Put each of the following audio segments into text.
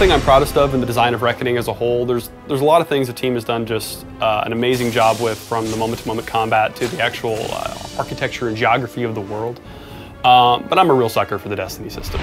thing I'm proudest of in the design of Reckoning as a whole. There's a lot of things the team has done just an amazing job with, from the moment-to-moment combat to the actual architecture and geography of the world. But I'm a real sucker for the Destiny system.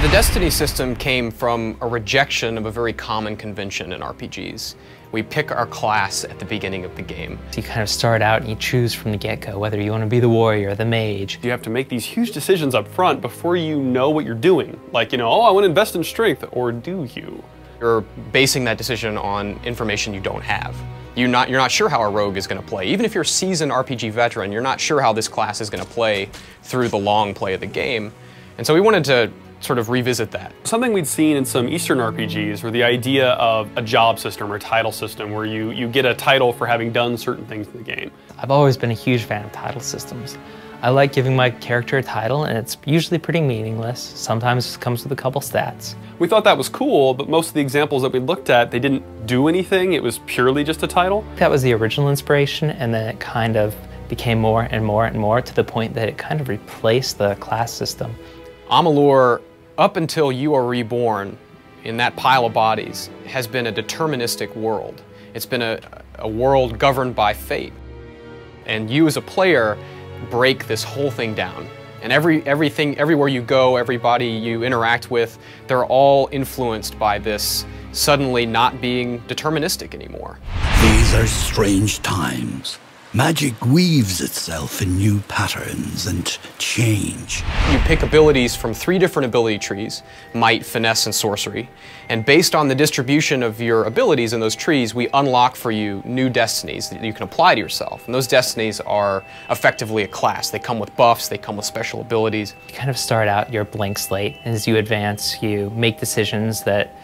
The Destiny system came from a rejection of a very common convention in RPGs. We pick our class at the beginning of the game. So you kind of start out and you choose from the get-go whether you want to be the warrior or the mage. You have to make these huge decisions up front before you know what you're doing. Like, oh, I want to invest in strength, or do you? You're basing that decision on information you don't have. You're not sure how a rogue is going to play. Even if you're a seasoned RPG veteran, you're not sure how this class is going to play through the long play of the game. And so we wanted to sort of revisit that. Something we'd seen in some Eastern RPGs were the idea of a job system or a title system where you get a title for having done certain things in the game. I've always been a huge fan of title systems. I like giving my character a title, and it's usually pretty meaningless. Sometimes it comes with a couple stats. We thought that was cool, but most of the examples that we looked at, they didn't do anything. It was purely just a title. That was the original inspiration, and then it kind of became more and more and more to the point that it kind of replaced the class system. Amalur, up until you are reborn in that pile of bodies, has been a deterministic world. It's been a world governed by fate. And you as a player break this whole thing down. And everywhere you go, everybody you interact with, they're all influenced by this suddenly not being deterministic anymore. These are strange times. Magic weaves itself in new patterns and change. You pick abilities from 3 different ability trees: might, finesse, and sorcery. And based on the distribution of your abilities in those trees, we unlock for you new destinies that you can apply to yourself. And those destinies are effectively a class. They come with buffs, they come with special abilities. You kind of start out your blank slate. As you advance, you make decisions that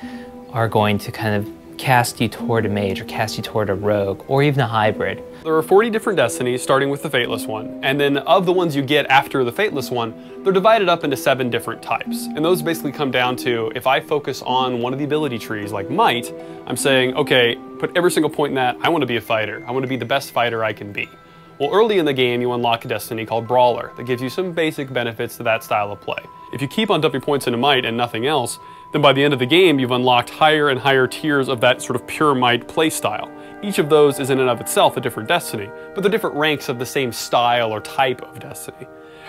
are going to kind of cast you toward a mage or cast you toward a rogue or even a hybrid. There are 40 different destinies, starting with the Fateless one, and then of the ones you get after the Fateless one, they're divided up into 7 different types. And those basically come down to, if I focus on one of the ability trees, like Might, I'm saying, okay, put every single point in that, I want to be a fighter. I want to be the best fighter I can be. Well, early in the game, you unlock a destiny called Brawler that gives you some basic benefits to that style of play. If you keep on dumping points into Might and nothing else, then by the end of the game, you've unlocked higher and higher tiers of that sort of pure Might play style. Each of those is in and of itself a different destiny, but they're different ranks of the same style or type of destiny.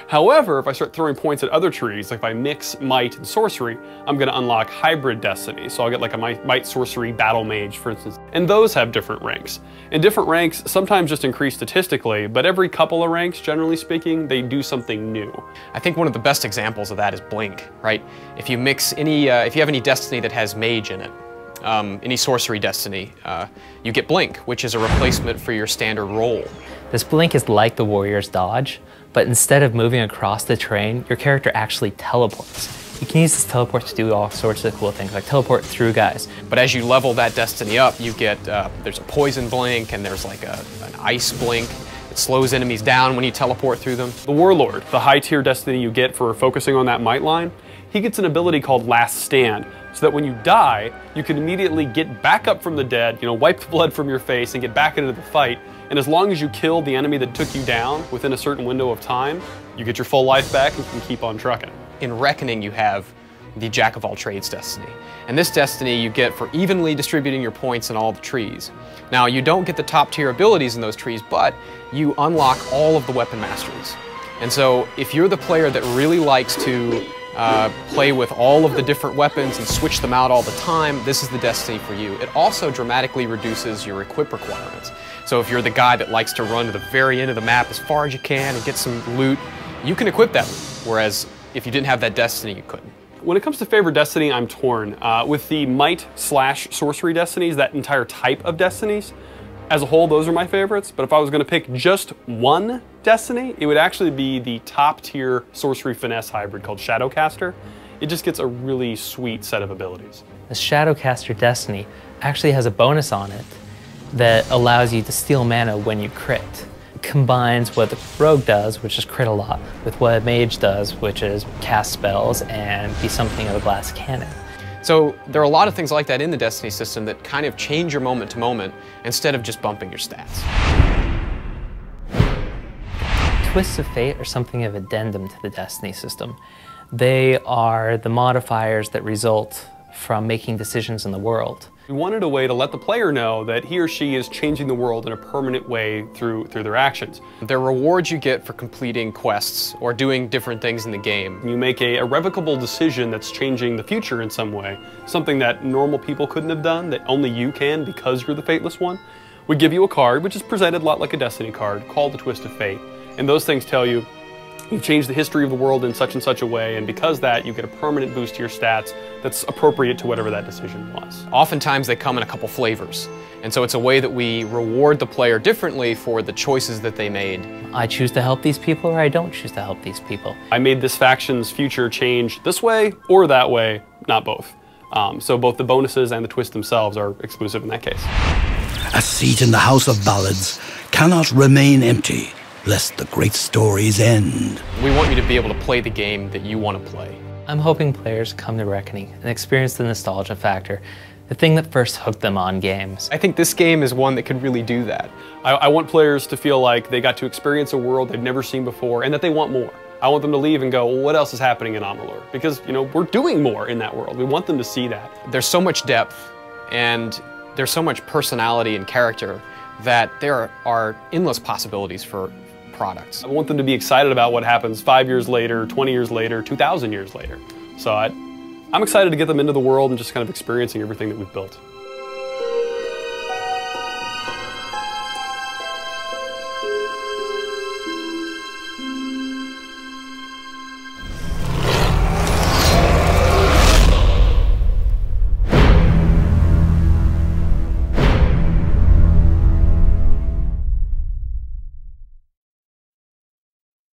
However, if I start throwing points at other trees, like if I mix Might and Sorcery, I'm going to unlock hybrid destiny. So I'll get like a Might Sorcery Battle Mage, for instance. And those have different ranks. And different ranks sometimes just increase statistically, but every couple of ranks, generally speaking, they do something new. I think one of the best examples of that is Blink, right? If you mix any, if you have any destiny that has Mage in it, any sorcery destiny, you get Blink, which is a replacement for your standard roll. This Blink is like the warrior's dodge, but instead of moving across the terrain, your character actually teleports. You can use this teleport to do all sorts of cool things, like teleport through guys. But as you level that destiny up, you get, there's a poison blink, and there's like an ice blink. It slows enemies down when you teleport through them. The Warlord, the high tier destiny you get for focusing on that Might line, he gets an ability called Last Stand, so that when you die, you can immediately get back up from the dead, wipe the blood from your face and get back into the fight. And as long as you kill the enemy that took you down within a certain window of time, you get your full life back and can keep on trucking. In Reckoning, you have the Jack of all trades destiny. And this destiny you get for evenly distributing your points in all the trees. Now, you don't get the top tier abilities in those trees, but you unlock all of the weapon masteries. And so if you're the player that really likes to play with all of the different weapons and switch them out all the time, this is the destiny for you. It also dramatically reduces your equip requirements. So if you're the guy that likes to run to the very end of the map as far as you can and get some loot, you can equip that loot, whereas if you didn't have that destiny, you couldn't. When it comes to favorite destiny, I'm torn. With the Might/Sorcery destinies, that entire type of destinies, as a whole, those are my favorites, but if I was going to pick just one destiny, it would actually be the top tier Sorcery Finesse hybrid called Shadowcaster. It just gets a really sweet set of abilities. The Shadowcaster destiny actually has a bonus on it that allows you to steal mana when you crit. It combines what the rogue does, which is crit a lot, with what a mage does, which is cast spells and be something of a glass cannon. So there are a lot of things like that in the Destiny system that kind of change your moment to moment instead of just bumping your stats. Twists of Fate are something of addendum to the Destiny system. They are the modifiers that result from making decisions in the world. We wanted a way to let the player know that he or she is changing the world in a permanent way through their actions. There are rewards you get for completing quests or doing different things in the game. You make a irrevocable decision that's changing the future in some way, something that normal people couldn't have done, that only you can because you're the Fateless one. We give you a card, which is presented a lot like a Destiny card, called the Twist of Fate. And those things tell you, you've changed the history of the world in such and such a way, and because of that, you get a permanent boost to your stats that's appropriate to whatever that decision was. Oftentimes they come in a couple flavors, and so it's a way that we reward the player differently for the choices that they made. I choose to help these people or I don't choose to help these people. I made this faction's future change this way or that way, not both. So both the bonuses and the twists themselves are exclusive in that case. A seat in the House of Ballads cannot remain empty, lest the great stories end. We want you to be able to play the game that you want to play. I'm hoping players come to Reckoning and experience the nostalgia factor, the thing that first hooked them on games. I think this game is one that could really do that. I want players to feel like they got to experience a world they've never seen before and that they want more. I want them to leave and go, well, what else is happening in Amalur? Because, you know, we're doing more in that world. We want them to see that. There's so much depth and there's so much personality and character that there are endless possibilities for products. I want them to be excited about what happens 5 years later, 20 years later, 2,000 years later. So I'm excited to get them into the world and just kind of experiencing everything that we've built.